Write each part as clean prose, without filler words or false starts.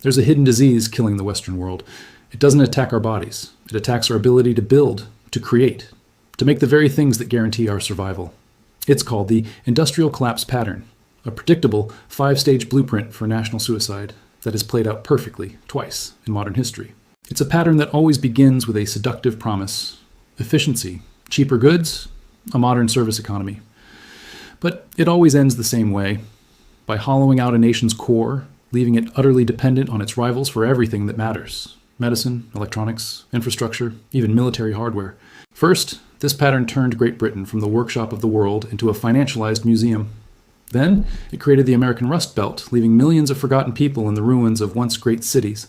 There's a hidden disease killing the Western world. It doesn't attack our bodies. It attacks our ability to build, to create, to make the very things that guarantee our survival. It's called the industrial collapse pattern, a predictable 5-stage blueprint for national suicide that has played out perfectly twice in modern history. It's a pattern that always begins with a seductive promise: efficiency, cheaper goods, a modern service economy. But it always ends the same way, by hollowing out a nation's core, leaving it utterly dependent on its rivals for everything that matters: medicine, electronics, infrastructure, even military hardware. First, this pattern turned Great Britain from the workshop of the world into a financialized museum. Then, it created the American Rust Belt, leaving millions of forgotten people in the ruins of once great cities.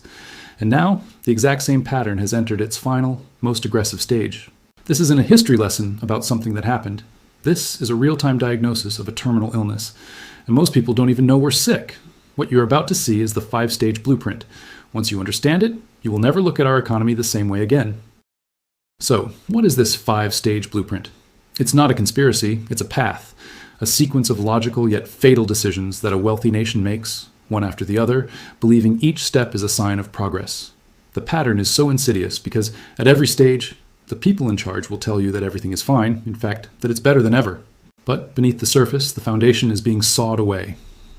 And now, the exact same pattern has entered its final, most aggressive stage. This isn't a history lesson about something that happened. This is a real-time diagnosis of a terminal illness. And most people don't even know we're sick. What you're about to see is the 5-stage blueprint. Once you understand it, you will never look at our economy the same way again. So, what is this 5-stage blueprint? It's not a conspiracy, it's a path, a sequence of logical yet fatal decisions that a wealthy nation makes, one after the other, believing each step is a sign of progress. The pattern is so insidious because at every stage, the people in charge will tell you that everything is fine, in fact, that it's better than ever. But beneath the surface, the foundation is being sawed away.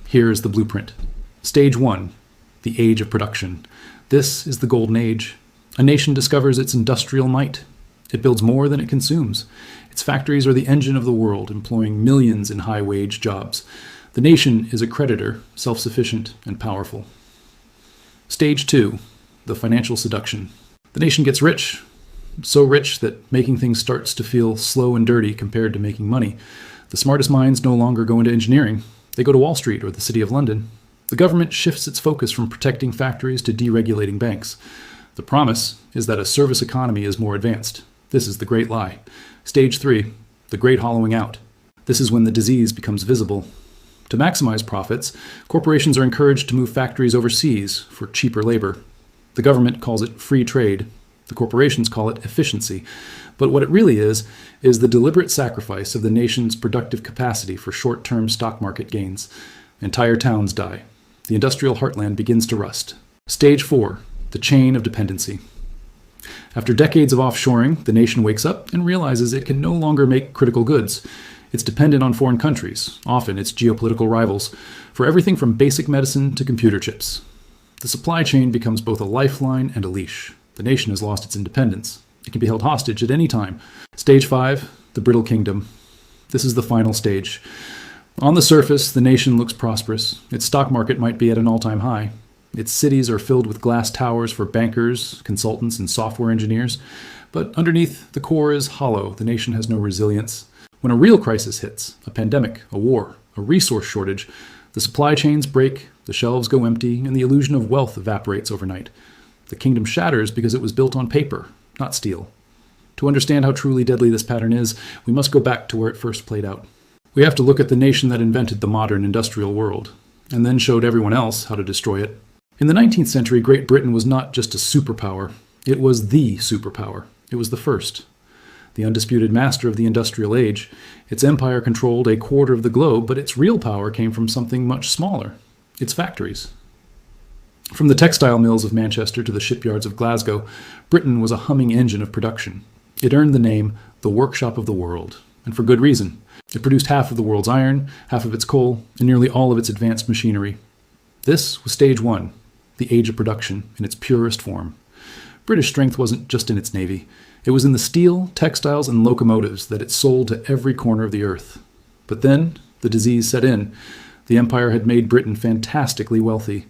Here is the blueprint. Stage 1, the age of production. This is the golden age. A nation discovers its industrial might. It builds more than it consumes. Its factories are the engine of the world, employing millions in high-wage jobs. The nation is a creditor, self-sufficient and powerful. Stage 2, the financial seduction. The nation gets rich, so rich that making things starts to feel slow and dirty compared to making money. The smartest minds no longer go into engineering. They go to Wall Street or the City of London. The government shifts its focus from protecting factories to deregulating banks. The promise is that a service economy is more advanced. This is the great lie. Stage 3, the great hollowing out. This is when the disease becomes visible. To maximize profits, corporations are encouraged to move factories overseas for cheaper labor. The government calls it free trade. The corporations call it efficiency. But what it really is the deliberate sacrifice of the nation's productive capacity for short-term stock market gains. Entire towns die. The industrial heartland begins to rust. Stage 4, the chain of dependency. After decades of offshoring, the nation wakes up and realizes it can no longer make critical goods. It's dependent on foreign countries, often its geopolitical rivals, for everything from basic medicine to computer chips. The supply chain becomes both a lifeline and a leash. The nation has lost its independence. It can be held hostage at any time. Stage 5, the Brittle Kingdom. This is the final stage. On the surface, the nation looks prosperous. Its stock market might be at an all-time high. Its cities are filled with glass towers for bankers, consultants, and software engineers. But underneath, the core is hollow. The nation has no resilience. When a real crisis hits, a pandemic, a war, a resource shortage, the supply chains break, the shelves go empty, and the illusion of wealth evaporates overnight. The kingdom shatters because it was built on paper, not steel. To understand how truly deadly this pattern is, we must go back to where it first played out. We have to look at the nation that invented the modern industrial world, and then showed everyone else how to destroy it. In the 19th century, Great Britain was not just a superpower. It was the superpower. It was the first. The undisputed master of the industrial age. Its empire controlled a quarter of the globe, but its real power came from something much smaller: its factories. From the textile mills of Manchester to the shipyards of Glasgow, Britain was a humming engine of production. It earned the name the workshop of the world, and for good reason. It produced half of the world's iron, half of its coal, and nearly all of its advanced machinery. This was stage 1, the age of production in its purest form. British strength wasn't just in its navy. It was in the steel, textiles, and locomotives that it sold to every corner of the earth. But then, the disease set in. The empire had made Britain fantastically wealthy,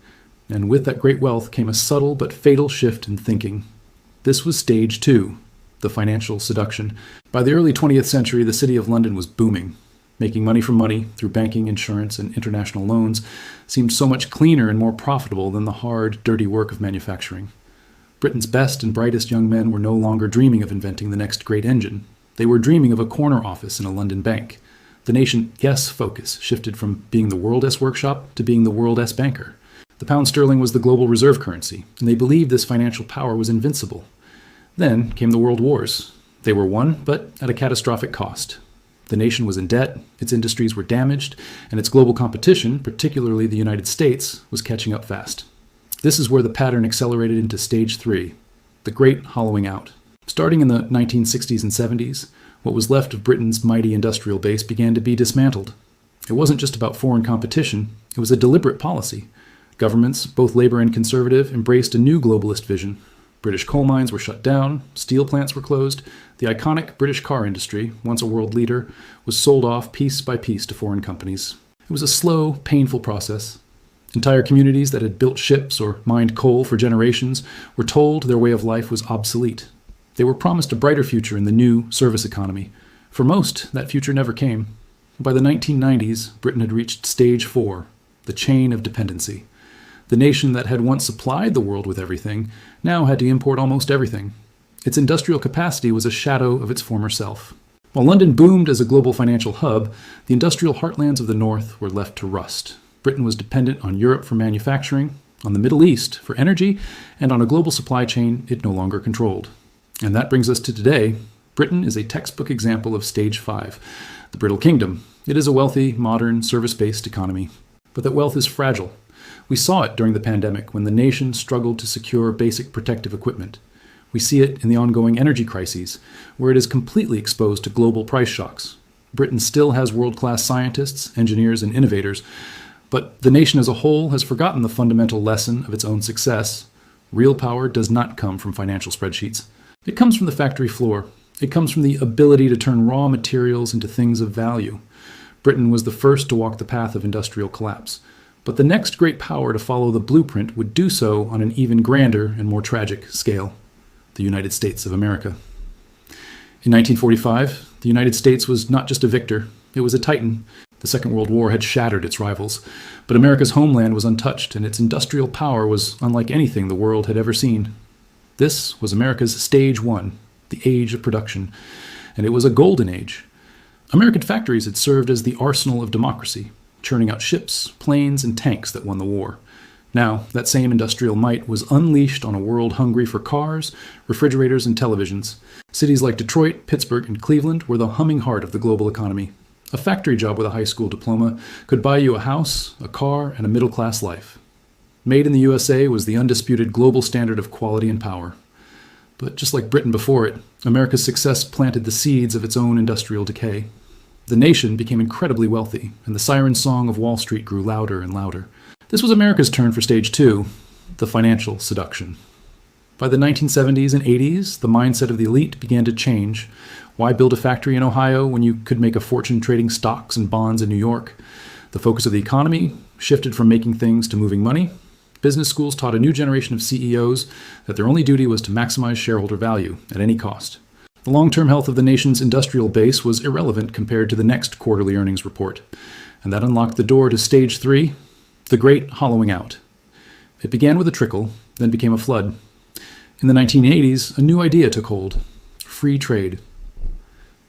and with that great wealth came a subtle but fatal shift in thinking. This was stage 2, the financial seduction. By the early 20th century, the City of London was booming. Making money from money through banking, insurance, and international loans seemed so much cleaner and more profitable than the hard, dirty work of manufacturing. Britain's best and brightest young men were no longer dreaming of inventing the next great engine. They were dreaming of a corner office in a London bank. The nation's focus shifted from being the world-s workshop to being the world-s banker. The pound sterling was the global reserve currency, and they believed this financial power was invincible. Then came the world wars. They were won, but at a catastrophic cost. The nation was in debt, its industries were damaged, and its global competition, particularly the United States, was catching up fast. This is where the pattern accelerated into stage 3, the Great Hollowing Out. Starting in the 1960s and 70s, what was left of Britain's mighty industrial base began to be dismantled. It wasn't just about foreign competition, it was a deliberate policy. Governments, both Labour and Conservative, embraced a new globalist vision. British coal mines were shut down, steel plants were closed, the iconic British car industry, once a world leader, was sold off piece by piece to foreign companies. It was a slow, painful process. Entire communities that had built ships or mined coal for generations were told their way of life was obsolete. They were promised a brighter future in the new service economy. For most, that future never came. By the 1990s, Britain had reached stage 4, the chain of dependency. The nation that had once supplied the world with everything now had to import almost everything. Its industrial capacity was a shadow of its former self. While London boomed as a global financial hub, the industrial heartlands of the North were left to rust. Britain was dependent on Europe for manufacturing, on the Middle East for energy, and on a global supply chain it no longer controlled. And that brings us to today. Britain is a textbook example of stage 5, the Brittle Kingdom. It is a wealthy, modern, service-based economy. But that wealth is fragile. We saw it during the pandemic when the nation struggled to secure basic protective equipment. We see it in the ongoing energy crises, where it is completely exposed to global price shocks. Britain still has world-class scientists, engineers, and innovators, but the nation as a whole has forgotten the fundamental lesson of its own success. Real power does not come from financial spreadsheets. It comes from the factory floor. It comes from the ability to turn raw materials into things of value. Britain was the first to walk the path of industrial collapse. But the next great power to follow the blueprint would do so on an even grander and more tragic scale: the United States of America. In 1945, the United States was not just a victor, it was a titan. The Second World War had shattered its rivals, but America's homeland was untouched, and its industrial power was unlike anything the world had ever seen. This was America's stage 1, the age of production, and it was a golden age. American factories had served as the arsenal of democracy, churning out ships, planes, and tanks that won the war. Now, that same industrial might was unleashed on a world hungry for cars, refrigerators, and televisions. Cities like Detroit, Pittsburgh, and Cleveland were the humming heart of the global economy. A factory job with a high school diploma could buy you a house, a car, and a middle-class life. Made in the USA was the undisputed global standard of quality and power. But just like Britain before it, America's success planted the seeds of its own industrial decay. The nation became incredibly wealthy, and the siren song of Wall Street grew louder and louder. This was America's turn for stage 2, the financial seduction. By the 1970s and 80s, the mindset of the elite began to change. Why build a factory in Ohio when you could make a fortune trading stocks and bonds in New York? The focus of the economy shifted from making things to moving money. Business schools taught a new generation of CEOs that their only duty was to maximize shareholder value at any cost. The long-term health of the nation's industrial base was irrelevant compared to the next quarterly earnings report, and that unlocked the door to stage 3, the Great Hollowing Out. It began with a trickle, then became a flood. In the 1980s, a new idea took hold: free trade.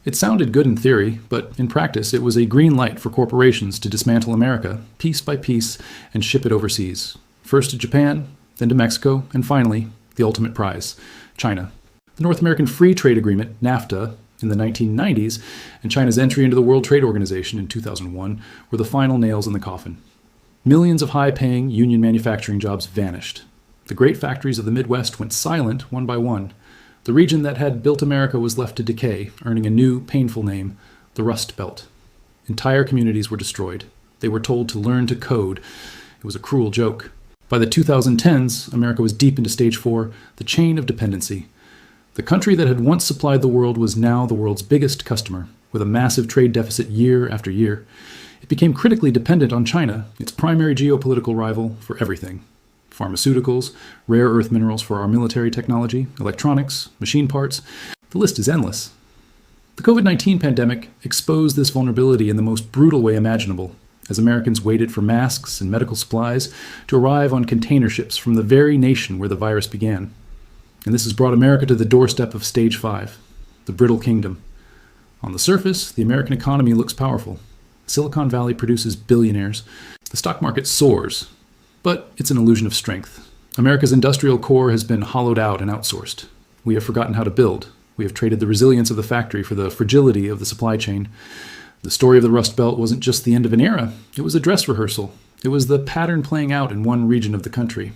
It sounded good in theory, but in practice it was a green light for corporations to dismantle America, piece by piece, and ship it overseas. First to Japan, then to Mexico, and finally, the ultimate prize, China. The North American Free Trade Agreement, NAFTA, in the 1990s, and China's entry into the World Trade Organization in 2001 were the final nails in the coffin. Millions of high-paying union manufacturing jobs vanished. The great factories of the Midwest went silent one by one. The region that had built America was left to decay, earning a new, painful name, the Rust Belt. Entire communities were destroyed. They were told to learn to code. It was a cruel joke. By the 2010s, America was deep into stage 4, the chain of dependency. The country that had once supplied the world was now the world's biggest customer, with a massive trade deficit year after year. It became critically dependent on China, its primary geopolitical rival, for everything: pharmaceuticals, rare earth minerals for our military technology, electronics, machine parts. The list is endless. The COVID-19 pandemic exposed this vulnerability in the most brutal way imaginable, as Americans waited for masks and medical supplies to arrive on container ships from the very nation where the virus began. And this has brought America to the doorstep of stage 5, the Brittle Kingdom. On the surface, the American economy looks powerful. Silicon Valley produces billionaires. The stock market soars. But it's an illusion of strength. America's industrial core has been hollowed out and outsourced. We have forgotten how to build. We have traded the resilience of the factory for the fragility of the supply chain. The story of the Rust Belt wasn't just the end of an era. It was a dress rehearsal. It was the pattern playing out in one region of the country.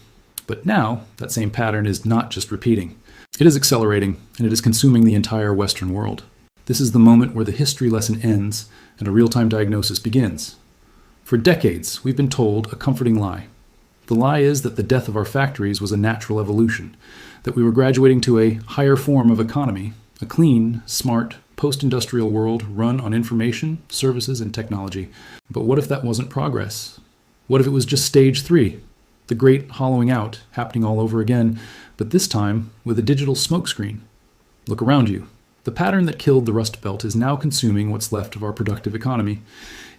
But now, that same pattern is not just repeating. It is accelerating, and it is consuming the entire Western world. This is the moment where the history lesson ends and a real-time diagnosis begins. For decades, we've been told a comforting lie. The lie is that the death of our factories was a natural evolution, that we were graduating to a higher form of economy, a clean, smart, post-industrial world run on information, services, and technology. But what if that wasn't progress? What if it was just stage 3, the great hollowing out happening all over again, but this time with a digital smokescreen? Look around you. The pattern that killed the Rust Belt is now consuming what's left of our productive economy.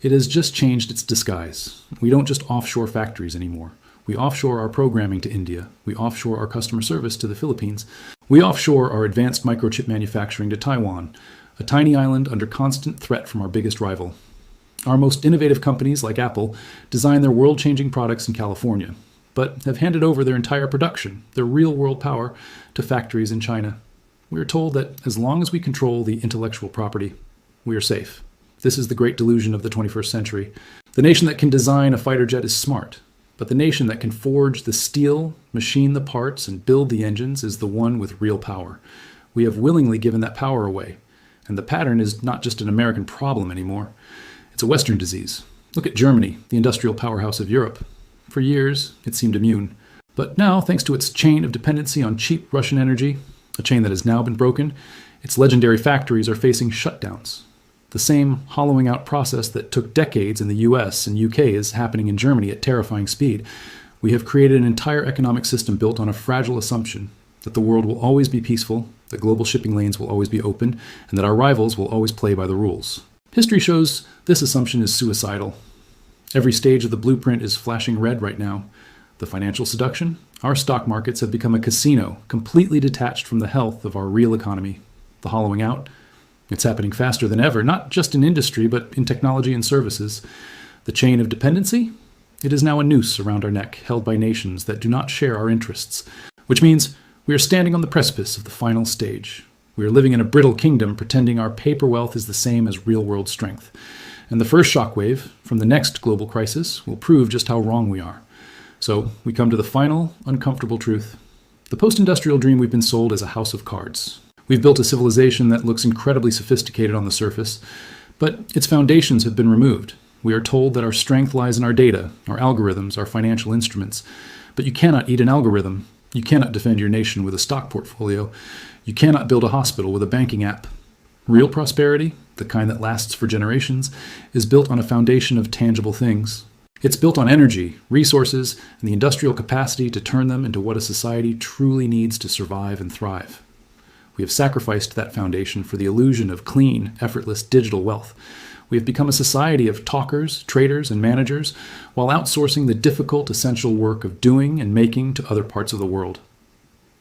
It has just changed its disguise. We don't just offshore factories anymore. We offshore our programming to India. We offshore our customer service to the Philippines. We offshore our advanced microchip manufacturing to Taiwan, a tiny island under constant threat from our biggest rival. Our most innovative companies, like Apple, design their world-changing products in California, but have handed over their entire production, their real-world power, to factories in China. We are told that as long as we control the intellectual property, we are safe. This is the great delusion of the 21st century. The nation that can design a fighter jet is smart, but the nation that can forge the steel, machine the parts, and build the engines is the one with real power. We have willingly given that power away, and the pattern is not just an American problem anymore. It's a Western disease. Look at Germany, the industrial powerhouse of Europe. For years, it seemed immune. But now, thanks to its chain of dependency on cheap Russian energy, a chain that has now been broken, its legendary factories are facing shutdowns. The same hollowing out process that took decades in the US and UK is happening in Germany at terrifying speed. We have created an entire economic system built on a fragile assumption that the world will always be peaceful, that global shipping lanes will always be open, and that our rivals will always play by the rules. History shows this assumption is suicidal. Every stage of the blueprint is flashing red right now. The financial seduction, our stock markets have become a casino, completely detached from the health of our real economy. The hollowing out, it's happening faster than ever, not just in industry, but in technology and services. The chain of dependency, it is now a noose around our neck, held by nations that do not share our interests, which means we are standing on the precipice of the final stage. We are living in a brittle kingdom, pretending our paper wealth is the same as real-world strength. And the first shockwave from the next global crisis will prove just how wrong we are. So we come to the final, uncomfortable truth. The post-industrial dream we've been sold is a house of cards. We've built a civilization that looks incredibly sophisticated on the surface, but its foundations have been removed. We are told that our strength lies in our data, our algorithms, our financial instruments. But you cannot eat an algorithm. You cannot defend your nation with a stock portfolio. You cannot build a hospital with a banking app. Real prosperity, the kind that lasts for generations, is built on a foundation of tangible things. It's built on energy, resources, and the industrial capacity to turn them into what a society truly needs to survive and thrive. We have sacrificed that foundation for the illusion of clean, effortless digital wealth. We have become a society of talkers, traders, and managers, while outsourcing the difficult, essential work of doing and making to other parts of the world.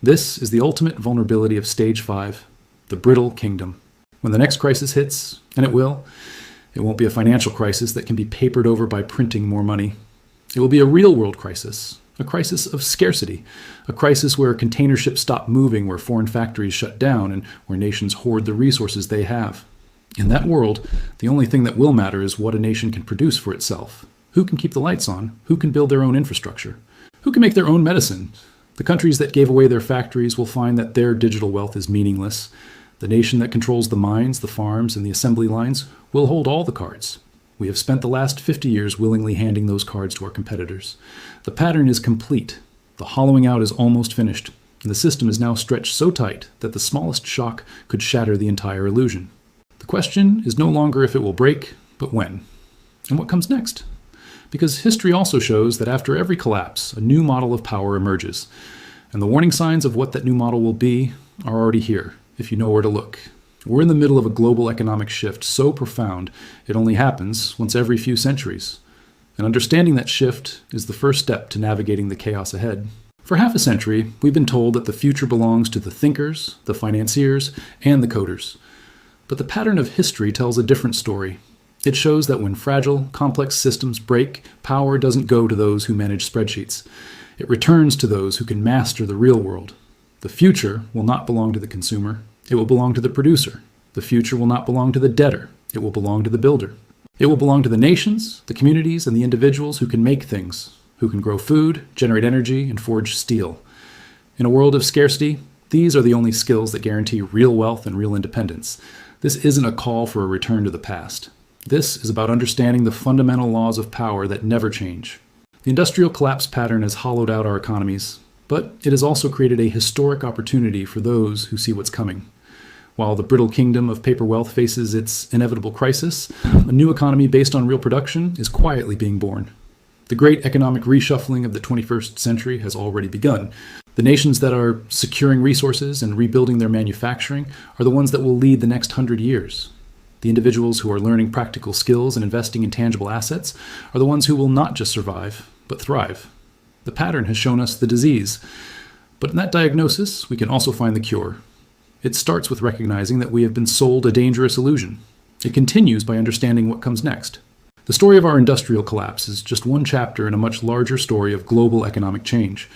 This is the ultimate vulnerability of Stage 5, the Brittle Kingdom. When the next crisis hits, and it will, it won't be a financial crisis that can be papered over by printing more money. It will be a real-world crisis, a crisis of scarcity, a crisis where container ships stop moving, where foreign factories shut down, and where nations hoard the resources they have. In that world, the only thing that will matter is what a nation can produce for itself. Who can keep the lights on? Who can build their own infrastructure? Who can make their own medicine? The countries that gave away their factories will find that their digital wealth is meaningless. The nation that controls the mines, the farms, and the assembly lines will hold all the cards. We have spent the last 50 years willingly handing those cards to our competitors. The pattern is complete. The hollowing out is almost finished, and the system is now stretched so tight that the smallest shock could shatter the entire illusion. The question is no longer if it will break, but when. And what comes next? Because history also shows that after every collapse, a new model of power emerges. And the warning signs of what that new model will be are already here, if you know where to look. We're in the middle of a global economic shift so profound it only happens once every few centuries. And understanding that shift is the first step to navigating the chaos ahead. For half a century, we've been told that the future belongs to the thinkers, the financiers, and the coders. But the pattern of history tells a different story. It shows that when fragile, complex systems break, power doesn't go to those who manage spreadsheets. It returns to those who can master the real world. The future will not belong to the consumer. It will belong to the producer. The future will not belong to the debtor. It will belong to the builder. It will belong to the nations, the communities, and the individuals who can make things. who can grow food, generate energy, and forge steel. In a world of scarcity, these are the only skills that guarantee real wealth and real independence. This isn't a call for a return to the past. This is about understanding the fundamental laws of power that never change. The industrial collapse pattern has hollowed out our economies, but it has also created a historic opportunity for those who see what's coming. While the brittle kingdom of paper wealth faces its inevitable crisis, a new economy based on real production is quietly being born. The great economic reshuffling of the 21st century has already begun. The nations that are securing resources and rebuilding their manufacturing are the ones that will lead the next 100 years. The individuals who are learning practical skills and investing in tangible assets are the ones who will not just survive, but thrive. The pattern has shown us the disease, but in that diagnosis, we can also find the cure. It starts with recognizing that we have been sold a dangerous illusion. It continues by understanding what comes next. The story of our industrial collapse is just one chapter in a much larger story of global economic change.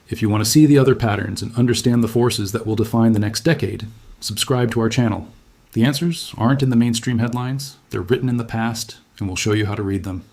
If you want to see the other patterns and understand the forces that will define the next decade, subscribe to our channel. The answers aren't in the mainstream headlines, they're written in the past, and we'll show you how to read them.